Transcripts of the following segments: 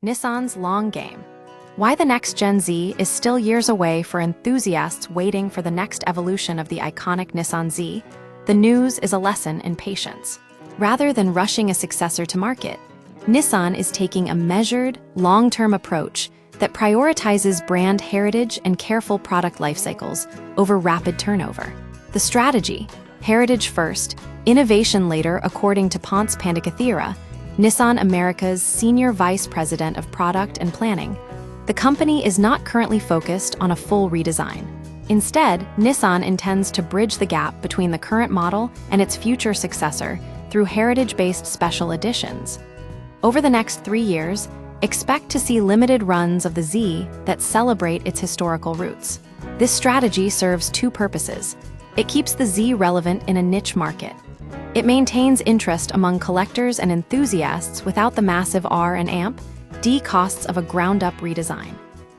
Nissan's long game. Why the next Gen Z is still years away for enthusiasts waiting for the next evolution of the iconic Nissan Z, the news is a lesson in patience. Rather than rushing a successor to market, Nissan is taking a measured, long-term approach that prioritizes brand heritage and careful product life cycles over rapid turnover. The strategy, heritage first, innovation later, according to Ponce Pandikathira, Nissan America's Senior Vice President of Product and Planning, the company is not currently focused on a full redesign. Instead, Nissan intends to bridge the gap between the current model and its future successor through heritage-based special editions. Over the next 3 years, expect to see limited runs of the Z that celebrate its historical roots. This strategy serves two purposes. It keeps the Z relevant in a niche market. It maintains interest among collectors and enthusiasts without the massive R&D costs of a ground-up redesign.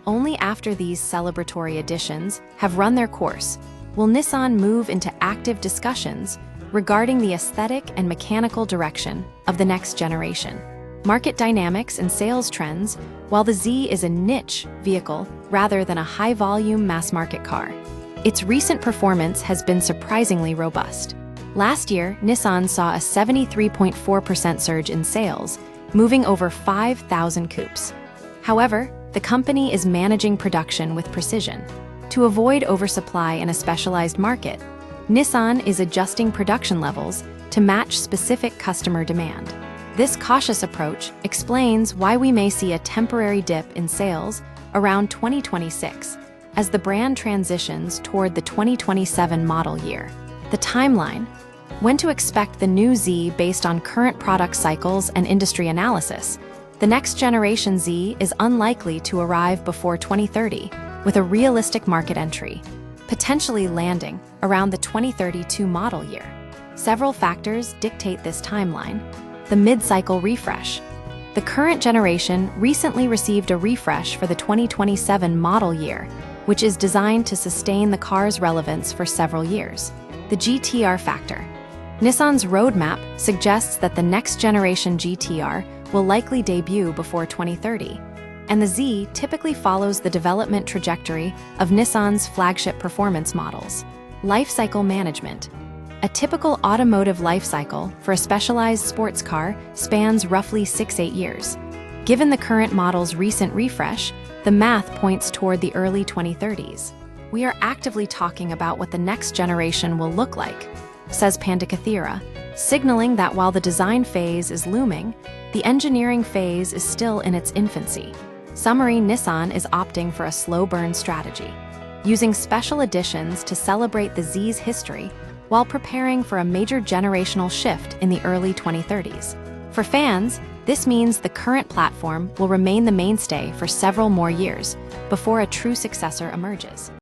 Only after these celebratory additions have run their course will Nissan move into active discussions regarding the aesthetic and mechanical direction of the next generation. Market dynamics and sales trends, while the Z is a niche vehicle rather than a high-volume mass-market car. Its recent performance has been surprisingly robust. Last year, Nissan saw a 73.4% surge in sales, moving over 5,000 coupes. However, the company is managing production with precision. To avoid oversupply in a specialized market, Nissan is adjusting production levels to match specific customer demand. This cautious approach explains why we may see a temporary dip in sales around 2026 as the brand transitions toward the 2027 model year. The timeline: when to expect the new Z based on current product cycles and industry analysis. The next generation Z is unlikely to arrive before 2030, with a realistic market entry, potentially landing around the 2032 model year. Several factors dictate this timeline. The mid-cycle refresh. The current generation recently received a refresh for the 2027 model year, which is designed to sustain the car's relevance for several years. The GTR factor. Nissan's roadmap suggests that the next generation GTR will likely debut before 2030, and the Z typically follows the development trajectory of Nissan's flagship performance models. Life cycle management. A typical automotive life cycle for a specialized sports car spans roughly 6–8 years. Given the current model's recent refresh, the math points toward the early 2030s. We are actively talking about what the next generation will look like, says Pandikathira, signaling that while the design phase is looming, the engineering phase is still in its infancy. Summary: Nissan is opting for a slow-burn strategy, using special editions to celebrate the Z's history while preparing for a major generational shift in the early 2030s. For fans, this means the current platform will remain the mainstay for several more years before a true successor emerges.